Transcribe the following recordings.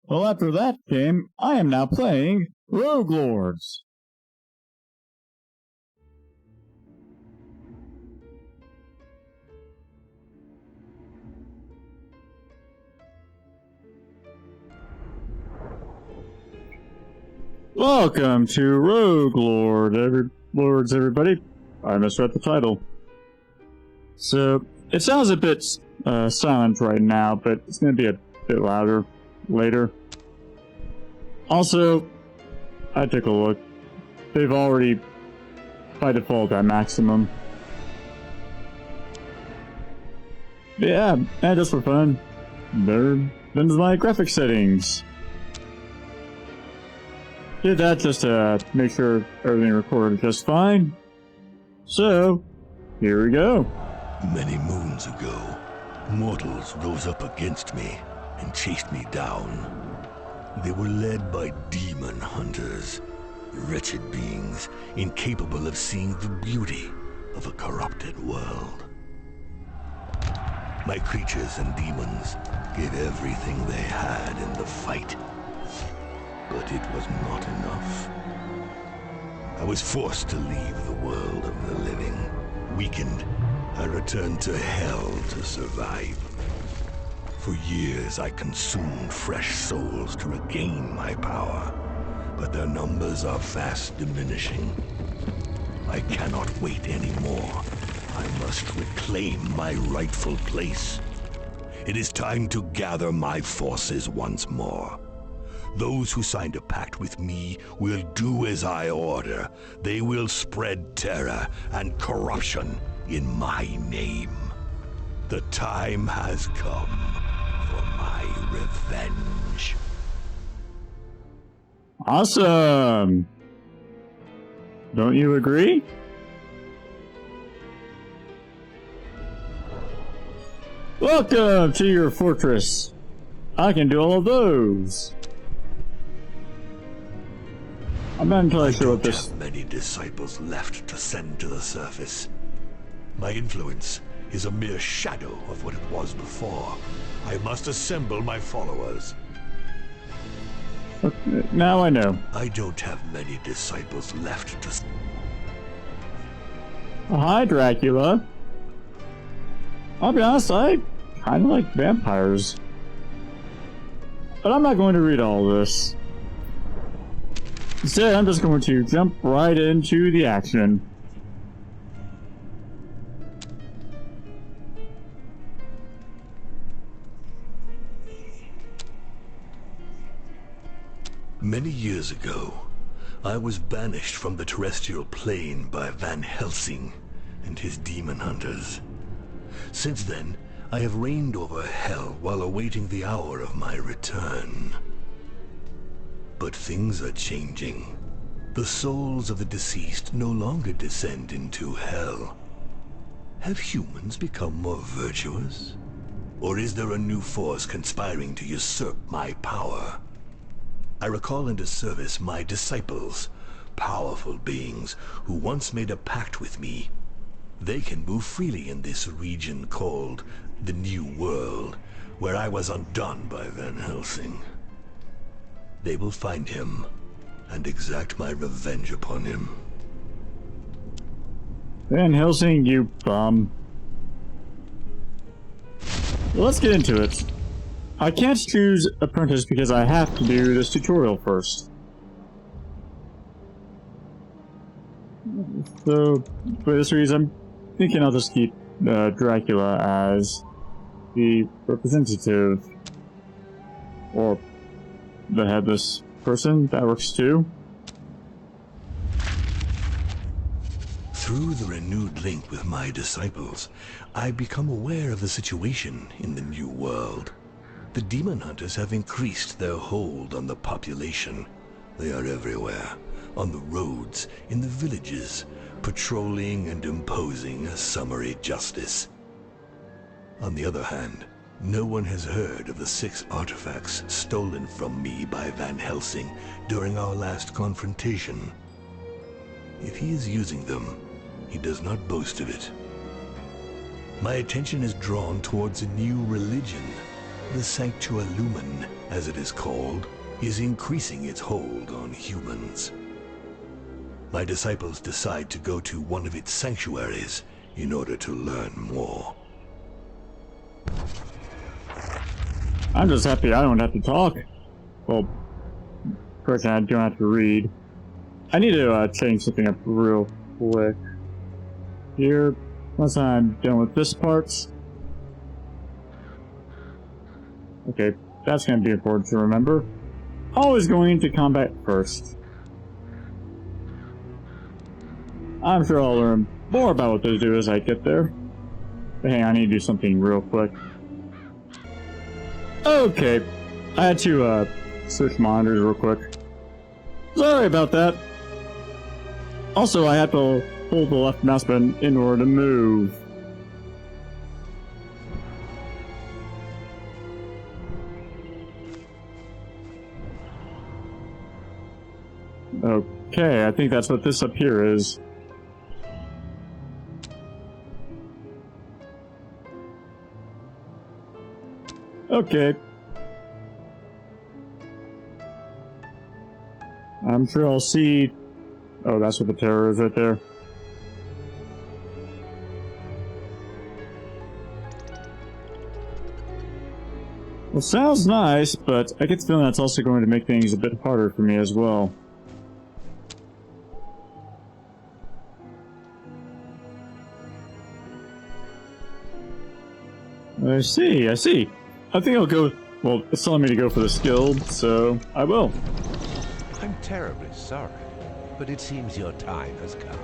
Well, after that game, I am now playing Rogue Lords. Welcome to Rogue Lords, everybody. I misread the title. So, it sounds a bit silent right now, but it's going to be a bit louder later. Also, I took a look. They've already, by default, at maximum. Yeah, and just for fun, there's my graphic settings. Did that just to make sure everything recorded just fine. So, here we go. Many moons ago, mortals rose up against me and chased me down. They were led by demon hunters, wretched beings incapable of seeing the beauty of a corrupted world. My creatures and demons gave everything they had in the fight. But it was not enough. I was forced to leave the world of the living. Weakened, I returned to hell to survive. For years I consumed fresh souls to regain my power, but their numbers are fast diminishing. I cannot wait anymore. I must reclaim my rightful place. It is time to gather my forces once more. Those who signed a pact with me will do as I order. They will spread terror and corruption in my name. The time has come for my revenge. Awesome! Don't you agree? Welcome to your fortress. I can do all of those. I'm not entirely sure what this... I don't have many disciples left to send to the surface. My influence is a mere shadow of what it was before. I must assemble my followers. Okay, now I know. I don't have many disciples left to... Hi, Dracula. I'll be honest, I kind of like vampires. But I'm not going to read all this. Instead, I'm just going to jump right into the action. Many years ago, I was banished from the terrestrial plane by Van Helsing and his demon hunters. Since then, I have reigned over hell while awaiting the hour of my return. But things are changing. The souls of the deceased no longer descend into hell. Have humans become more virtuous? Or is there a new force conspiring to usurp my power? I recall into service my disciples, powerful beings who once made a pact with me. They can move freely in this region called the New World, where I was undone by Van Helsing. They will find him and exact my revenge upon him. Van Helsing, you bum. Well, let's get into it. I can't choose apprentice because I have to do this tutorial first. So, for this reason, I'm thinking I'll just keep Dracula as the representative. Or the headless person. That works too. Through the renewed link with my disciples, I become aware of the situation in the New World. The demon hunters have increased their hold on the population. They are everywhere, on the roads, in the villages, patrolling and imposing a summary justice. On the other hand, no one has heard of the 6 artifacts stolen from me by Van Helsing during our last confrontation. If he is using them, he does not boast of it. My attention is drawn towards a new religion, The Sanctualumen, as it is called, is increasing its hold on humans. My disciples decide to go to one of its sanctuaries in order to learn more. I'm just happy I don't have to talk. Well, personally, I don't have to read. I need to change something up real quick. Here, once I'm done with this part. Okay, that's going to be important to remember. Always going into combat first. I'm sure I'll learn more about what those do as I get there. But hey, I need to do something real quick. Okay, I had to switch monitors real quick. Sorry about that. Also, I had to hold the left mouse button in order to move. Okay, I think that's what this up here is. Okay. I'm sure I'll see... Oh, that's what the terror is right there. Well, sounds nice, but I get the feeling that's also going to make things a bit harder for me as well. I see. I think I'll go... Well, it's telling me to go for the skilled, so I will. I'm terribly sorry, but it seems your time has come.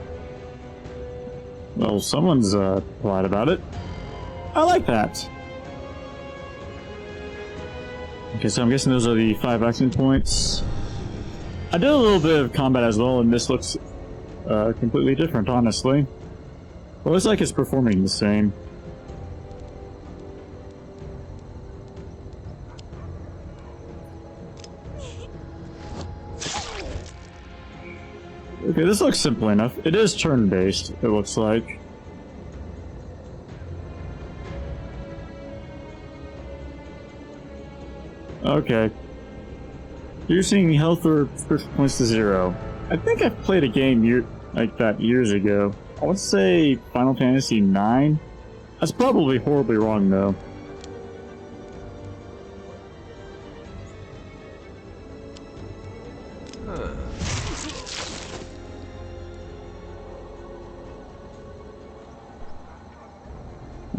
Well, someone's polite about it. I like that. Okay, so I'm guessing those are the 5 action points. I did a little bit of combat as well, and this looks completely different, honestly. Well, it looks like it's performing the same. Okay, this looks simple enough. It is turn-based, it looks like. Okay. Reducing health or spiritual points to 0. I think I've played a game like that years ago. I want to say Final Fantasy IX? That's probably horribly wrong, though.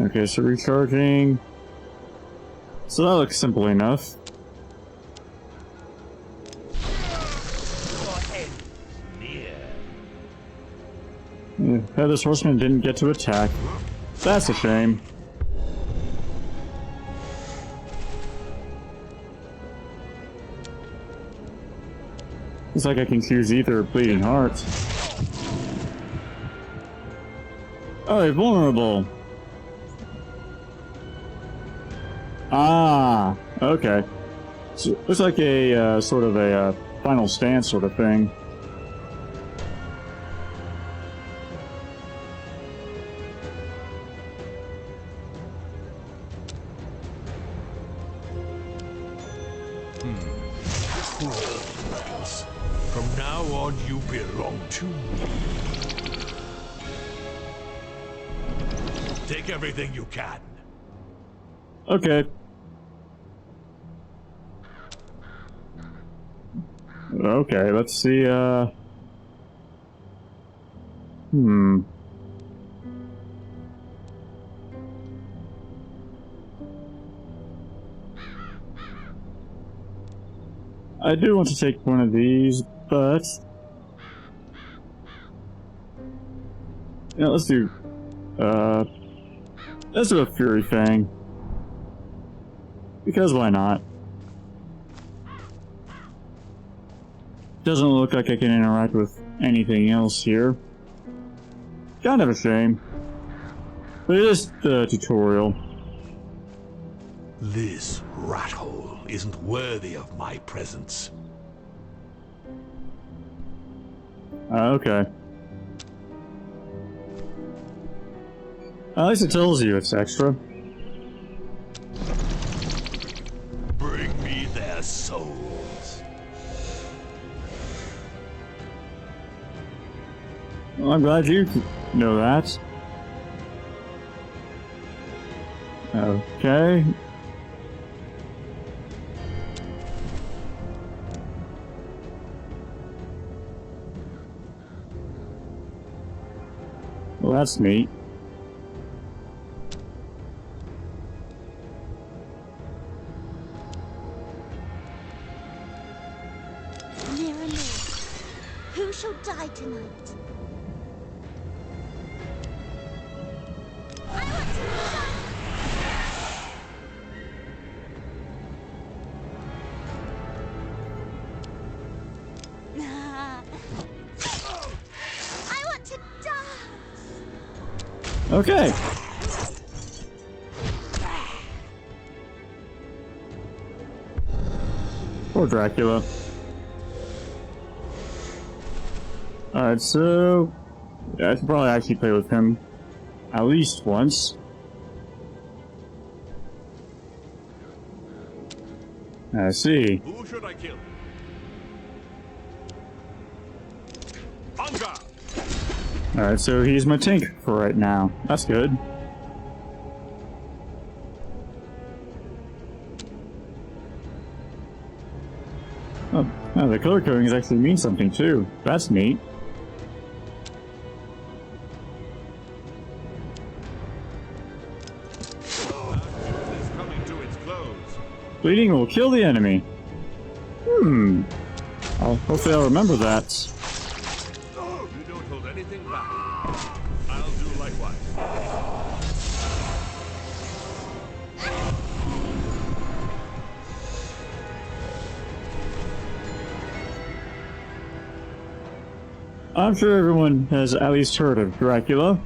Okay, so recharging. So that looks simple enough. Yeah, this horseman didn't get to attack. That's a shame. Looks like I can choose either Bleeding Heart. Oh, vulnerable. Ah, okay. So, looks like a sort of a final stance sort of thing. From now on, you belong to me. Take everything you can. Okay. Okay, let's see, I do want to take one of these, but... Yeah, let's do a Fury Fang. Because why not? Doesn't look like I can interact with anything else here. Kind of a shame. But it is the tutorial. This rat hole isn't worthy of my presence. Okay. At least it tells you it's extra. their souls. Well, I'm glad you know that. Okay. Well, that's neat. Mirror, mirror, who shall die tonight? I want to die! I want to dance! Okay. Poor Dracula. Alright, so yeah, I should probably actually play with him at least once. I see. Who should I kill? Hunger! Alright, so he's my tank for right now. That's good. Oh, the color coding actually means something too. That's neat. Is coming to its close. Bleeding will kill the enemy. Hopefully I'll remember that. You don't hold anything back. I'll do likewise. I'm sure everyone has at least heard of Dracula.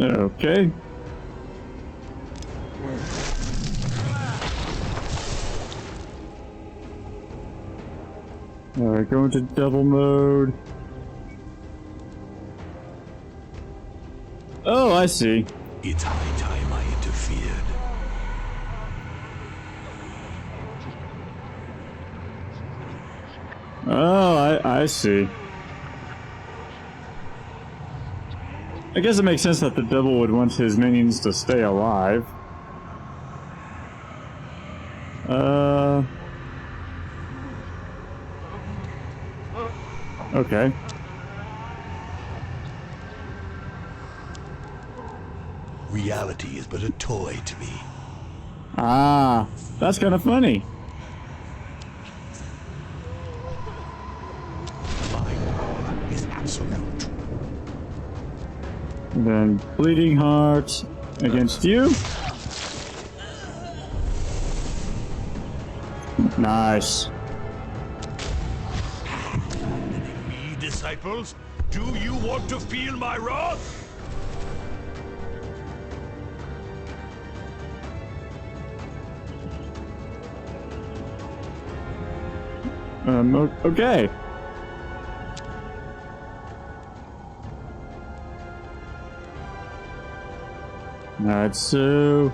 Okay. Alright, go into double mode. Oh, I see. It's high time I interfered. Oh, I see. I guess it makes sense that the devil would want his minions to stay alive. Okay. Reality is but a toy to me. Ah, that's kind of funny. My power is absolute. And then Bleeding Heart against you. Nice. Me, disciples? Do you want to feel my wrath? Okay. Alright, so...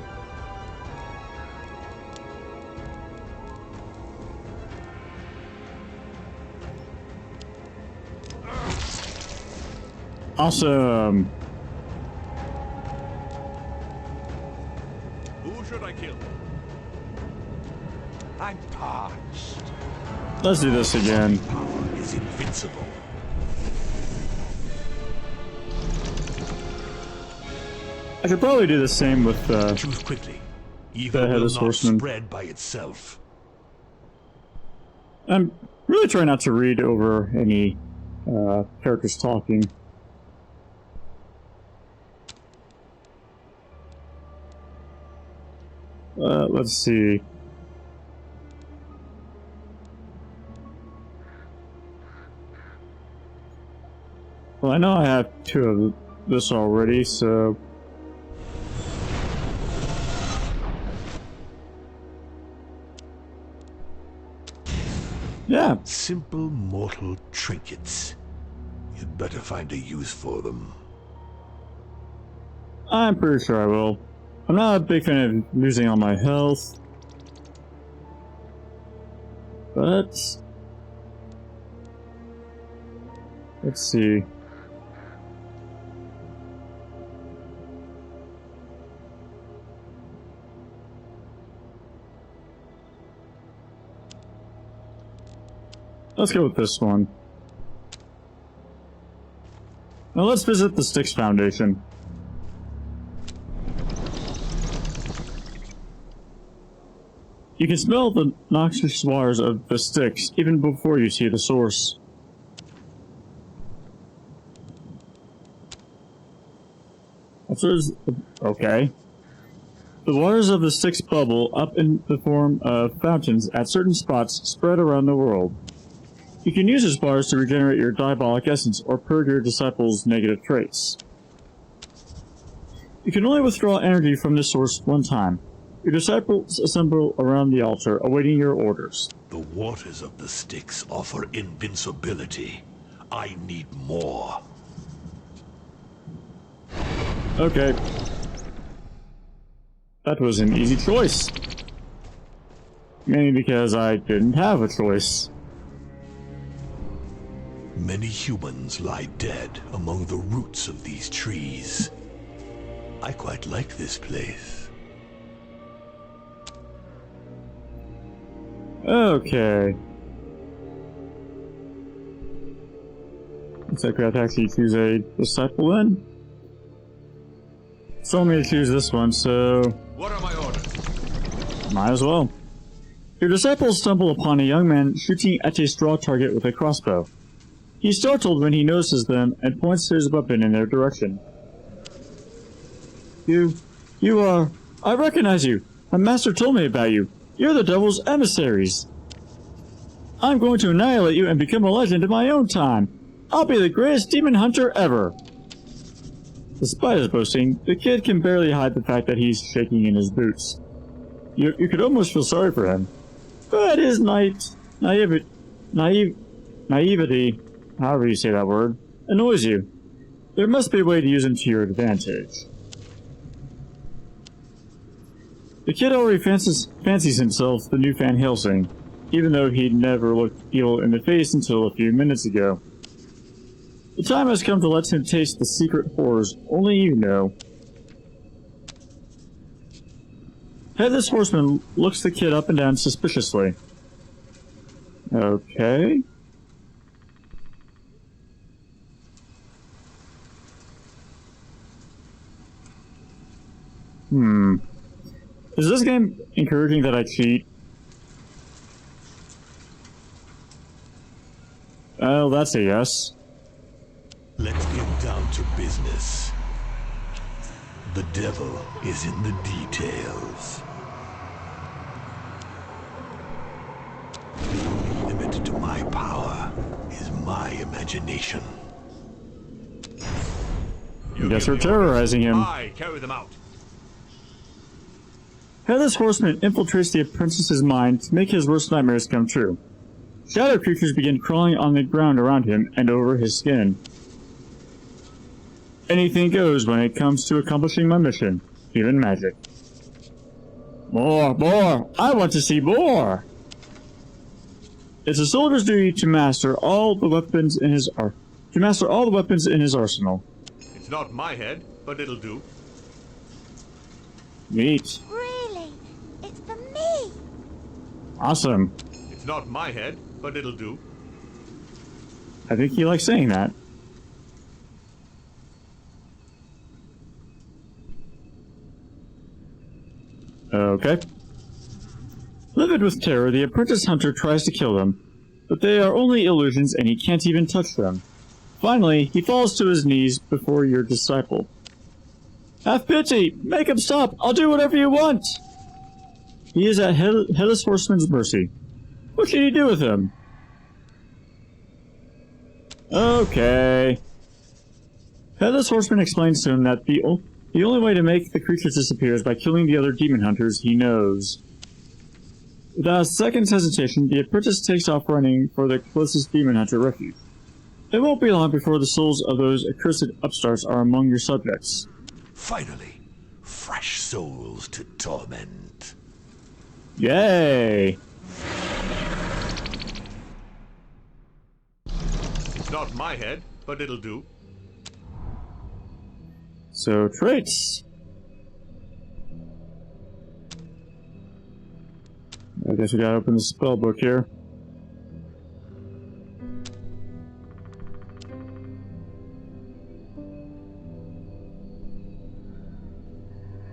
Awesome. Who should I kill? I'm parched. Let's do this again. Power is invincible. I could probably do the same with Choose quickly. The Evil will Headless not Horseman. spread by itself. I'm really trying not to read over any characters talking. Let's see. Well, I know I have two of this already, so... Yeah. Simple mortal trinkets. You'd better find a use for them. I'm pretty sure I will. I'm not a big fan of losing all my health. But... let's see. Let's go with this one. Now let's visit the Styx Foundation. You can smell the noxious waters of the Styx even before you see the source. Okay. The waters of the Styx bubble up in the form of fountains at certain spots spread around the world. You can use these waters to regenerate your diabolic essence or purge your disciples' negative traits. You can only withdraw energy from this source one time. Your disciples assemble around the altar, awaiting your orders. The waters of the Styx offer invincibility. I need more. Okay. That was an easy choice. Mainly because I didn't have a choice. Many humans lie dead among the roots of these trees. I quite like this place. Okay. Looks like we have to actually choose a disciple then. It's told me to choose this one, so... What are my orders? might as well. Your disciples stumble upon a young man shooting at a straw target with a crossbow. He's startled when he notices them and points his weapon in their direction. You are... I recognize you. My master told me about you. You're the devil's emissaries. I'm going to annihilate you and become a legend in my own time. I'll be the greatest demon hunter ever. Despite his boasting, the kid can barely hide the fact that he's shaking in his boots. You could almost feel sorry for him. But his naivety, however you say that word, annoys you. There must be a way to use him to your advantage. The kid already fancies himself the new fan Helsing, even though he'd never looked evil in the face until a few minutes ago. The time has come to let him taste the secret horrors only you know. Headless Horseman looks the kid up and down suspiciously. Okay. Is this game encouraging that I cheat? Oh, that's a yes. Let's get down to business. The devil is in the details. The only limit to my power is my imagination. I guess we're terrorizing him. I carry them out. Headless Horseman infiltrates the apprentice's mind to make his worst nightmares come true. Shadow creatures begin crawling on the ground around him and over his skin. Anything goes when it comes to accomplishing my mission, even magic. More! I want to see more! It's a soldier's duty to master all the weapons in his arsenal. It's not my head, but it'll do. Neat. Really? It's for me? Awesome. It's not my head, but it'll do. I think he likes saying that. Okay. Livid with terror, the apprentice hunter tries to kill them, but they are only illusions and he can't even touch them. Finally, he falls to his knees before your disciple. Have pity! Make him stop! I'll do whatever you want! He is at Headless Horseman's mercy. What can you do with him? Okay. Headless Horseman explains to him that the only way to make the creatures disappear is by killing the other demon hunters he knows. Without a second's hesitation, the apprentice takes off running for the closest demon hunter refuge. It won't be long before the souls of those accursed upstarts are among your subjects. Finally, fresh souls to torment. Yay! It's not my head, but it'll do. So, traits. I guess we gotta open the spell book here.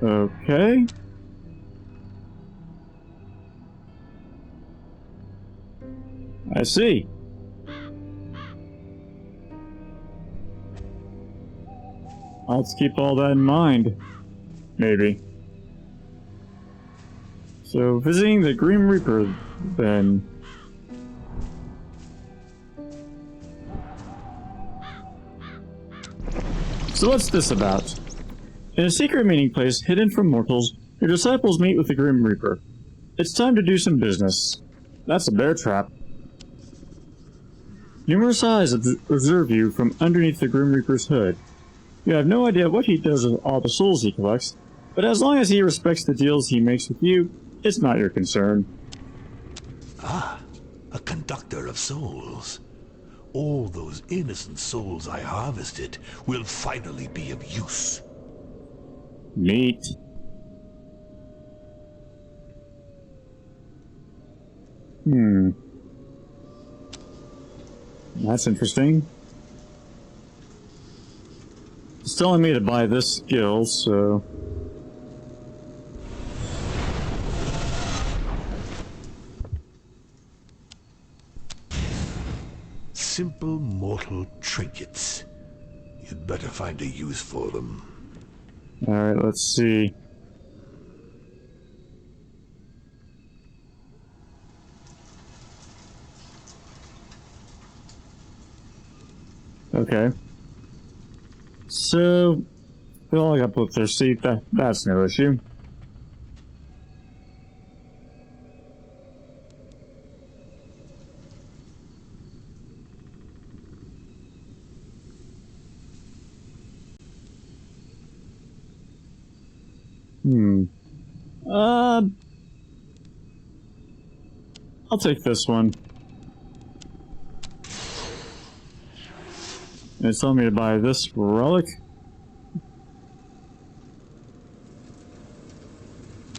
Okay. I see. Let's keep all that in mind. Maybe. So, visiting the Grim Reaper, then. So what's this about? In a secret meeting place hidden from mortals, your disciples meet with the Grim Reaper. It's time to do some business. That's a bear trap. Numerous eyes observe you from underneath the Grim Reaper's hood. You have no idea what he does with all the souls he collects, but as long as he respects the deals he makes with you, it's not your concern. Ah, a conductor of souls. All those innocent souls I harvested will finally be of use. Neat. That's interesting. It's telling me to buy this skill, so... Simple mortal trinkets. You'd better find a use for them. Alright, let's see. Okay. So, they all got both their seat. That's no issue. I'll take this one. And it's telling me to buy this relic.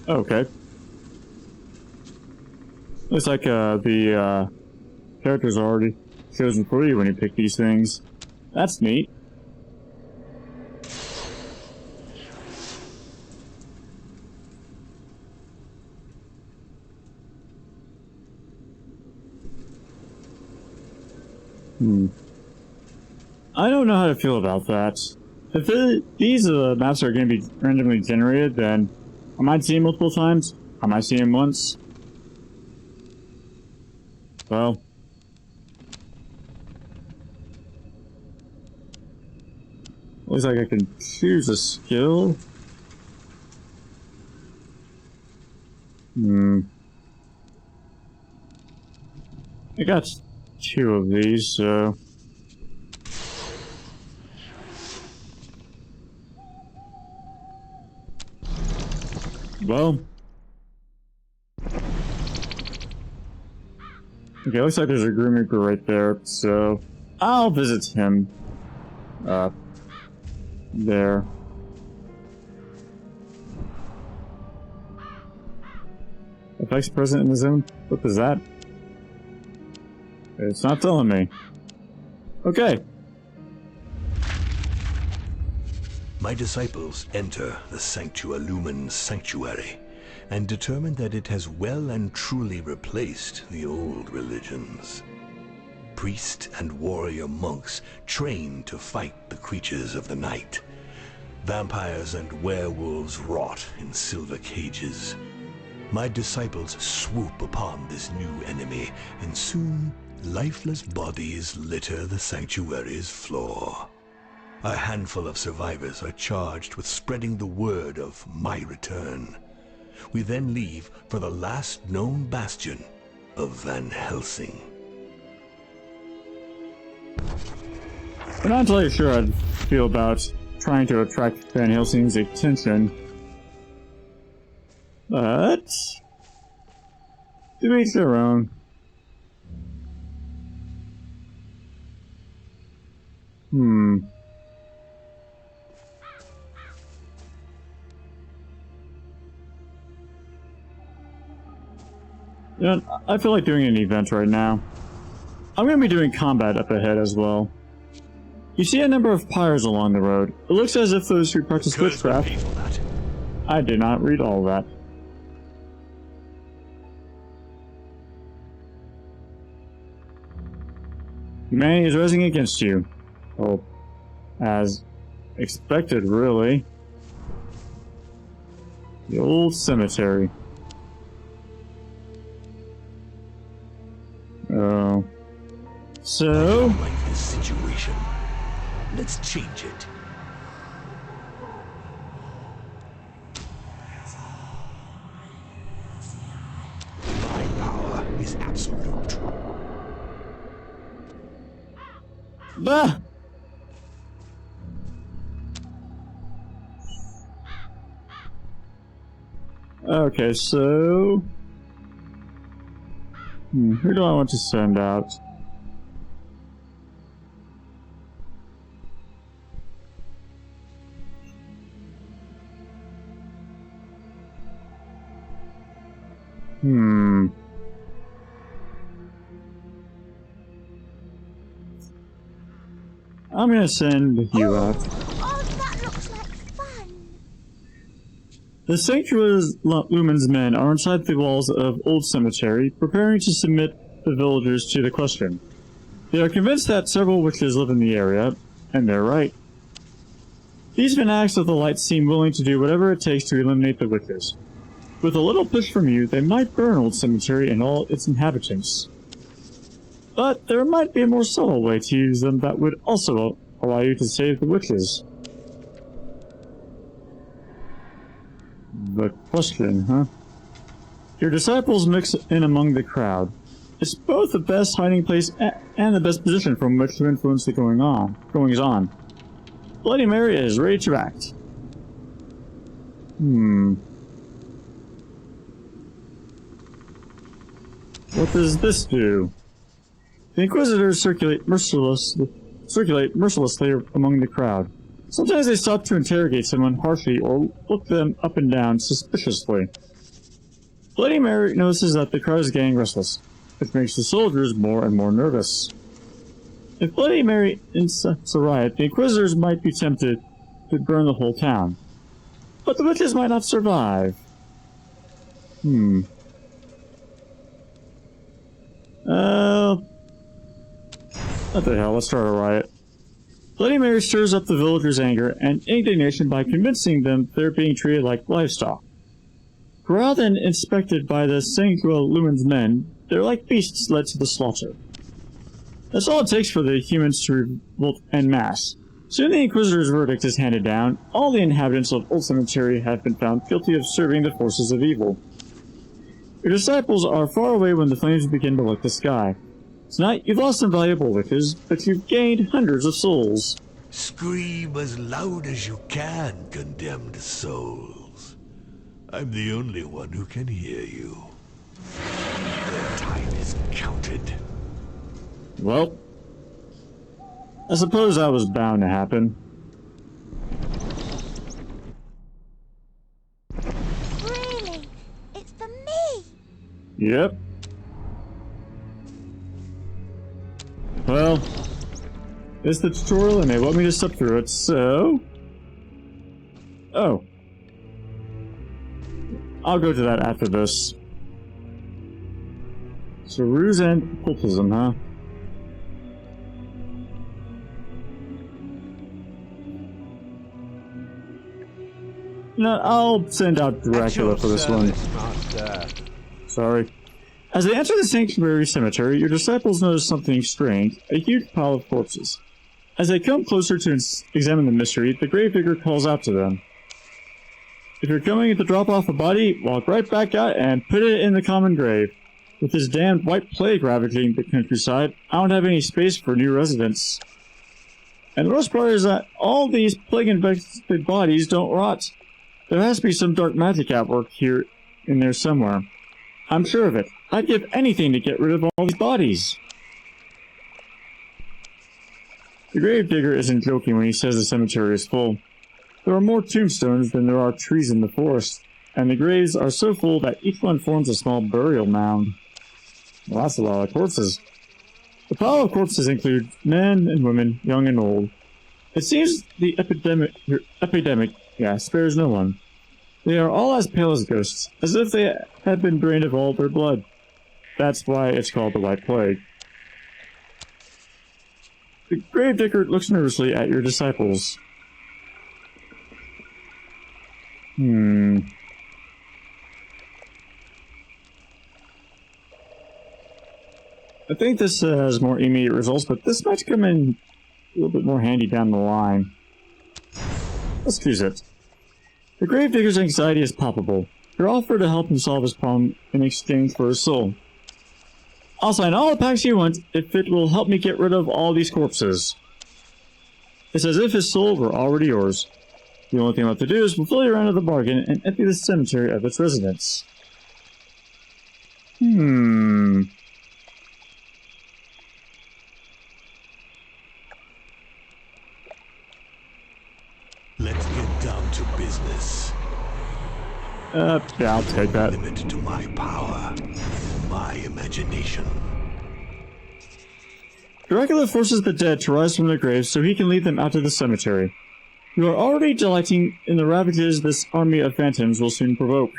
Okay. Looks like the characters are already chosen for you when you pick these things. That's neat. I don't know how to feel about that. If these maps are going to be randomly generated, then I might see them multiple times. I might see them once. Well. Looks like I can choose a skill. I got 2 of these, so... Well... Okay, looks like there's a Grim Reaper right there, so... I'll visit him. There. Effects present in the zone? What is that? It's not telling me. Okay. My disciples enter the Sanctualumen sanctuary and determine that it has well and truly replaced the old religions. Priest and warrior monks trained to fight the creatures of the night. Vampires and werewolves rot in silver cages. My disciples swoop upon this new enemy, and soon lifeless bodies litter the sanctuary's floor. A handful of survivors are charged with spreading the word of my return. We then leave for the last known bastion of Van Helsing. I'm not entirely sure I'd feel about trying to attract Van Helsing's attention. But to each their own. You know, I feel like doing an event right now. I'm going to be doing combat up ahead as well. You see a number of pyres along the road. It looks as if those who practice witchcraft... I did not read all that. Humanity is rising against you. Well, as expected, really. The old cemetery. Oh. So... I don't like this situation. Let's change it. My power is absolute. Bah! Okay, so... who do I want to send out? I'm gonna send you out. Oh, that looks like fun. The Sanctuary's Lumen's men are inside the walls of Old Cemetery, preparing to submit the villagers to the question. They are convinced that several witches live in the area, and they're right. These fanatics of the light seem willing to do whatever it takes to eliminate the witches. With a little push from you, they might burn Old Cemetery and all its inhabitants. But there might be a more subtle way to use them that would also allow you to save the witches. The question, huh? Your disciples mix in among the crowd. It's both the best hiding place and the best position from which to influence the goings on. Bloody Mary is ready to act. What does this do? The Inquisitors circulate mercilessly among the crowd. Sometimes they stop to interrogate someone harshly or look them up and down suspiciously. Bloody Mary notices that the crowd is getting restless, which makes the soldiers more and more nervous. If Bloody Mary incites a riot, the Inquisitors might be tempted to burn the whole town. But the witches might not survive. What the hell, let's start a riot. Bloody Mary stirs up the villagers' anger and indignation by convincing them they're being treated like livestock. Rather than inspected by the Sanctuary Lumen's men, they're like beasts led to the slaughter. That's all it takes for the humans to revolt en masse. Soon the Inquisitor's verdict is handed down. All the inhabitants of Old Cemetery have been found guilty of serving the forces of evil. Your disciples are far away when the flames begin to lick the sky. Tonight, you've lost some valuable witches, but you've gained hundreds of souls. Scream as loud as you can, condemned souls. I'm the only one who can hear you. Their time is counted. Well, I suppose that was bound to happen. Really? It's for me? Yep. Well, it's the tutorial and they want me to step through it, so... Oh. I'll go to that after this. So, ruse and occultism, huh? No, I'll send out Dracula for this one. Sorry. As they enter the Sanctuary Cemetery, your disciples notice something strange, a huge pile of corpses. As they come closer to examine the mystery, the gravedigger calls out to them. If you're coming to drop off a body, walk right back out and put it in the common grave. With this damned white plague ravaging the countryside, I don't have any space for new residents. And the worst part is that all these plague-infected bodies don't rot. There has to be some dark magic at work here in there somewhere. I'm sure of it. I'd give anything to get rid of all these bodies. The gravedigger isn't joking when he says the cemetery is full. There are more tombstones than there are trees in the forest, and the graves are so full that each one forms a small burial mound. Well, that's a lot of corpses. The pile of corpses include men and women, young and old. It seems the epidemic spares no one. They are all as pale as ghosts, as if they had been drained of all their blood. That's why it's called the White Plague. The gravedigger looks nervously at your disciples. I think this has more immediate results, but this might come in a little bit more handy down the line. Let's choose it. The gravedigger's anxiety is palpable. You're offered to help him solve his problem in exchange for his soul. I'll sign all the packs you want if it will help me get rid of all these corpses. It's as if his soul were already yours. The only thing left to do is fulfill your end of the bargain and empty the cemetery of its residents. Let's get down to business. Yeah, I'll take that. Limit to my power, my imagination. Dracula forces the dead to rise from their graves so he can lead them out to the cemetery. You are already delighting in the ravages this army of phantoms will soon provoke.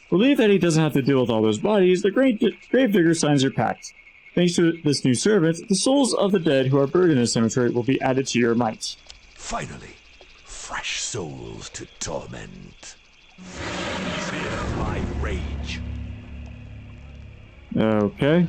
Relieved that he doesn't have to deal with all those bodies, the gravedigger signs your pact. Thanks to this new servant, the souls of the dead who are buried in the cemetery will be added to your might. Finally, fresh souls to torment. Fear my rage. Okay.